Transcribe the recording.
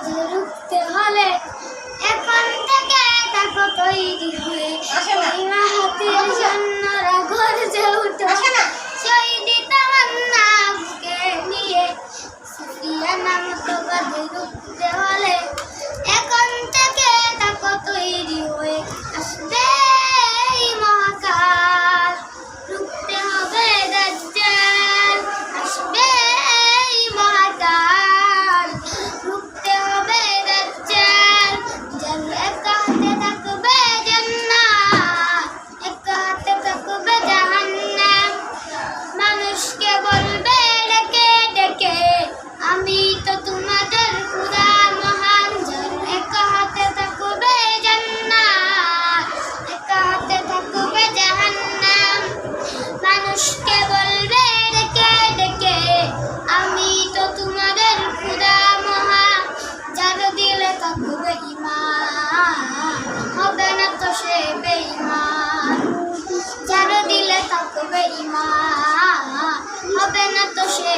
কাজে রুখতে হলে এখন থেকে থাকো তৈরি হয়ে। ওই মাহাতির সৈন্যরা গর্জে উঠো, শহীদি তামান্না বুকে নিয়ে। সুফিয়ানা মতো কাজে রুখতে হলে এখন থেকে থাকো তৈরি হয়ে। আসবে এই মহাকাল, রুখতে হবে দাজ্জাল। আসবে এই মহাকাল, রুখতে হবে দাজ্জাল। যার একা হাতে থাকবে জান্নাত, একা হাতে থাকবে জাহান্নাম। মানুষকে বলবে ডেকে ডেকে, আমি তো তোমাদের খোদা মহান। যার একা হাতে থাকবে জান্নাত, একা হাতে থাকবে জাহান্নাম। মানুষকে বলবে ডেকে ডেকে, আমি তো তোমাদের খোদা মহান। যার দিলে থাকবে ঈমান, হবে না তো সে বেঈমান। যার দিলে থাকবে ঈমান, হবে না তো সে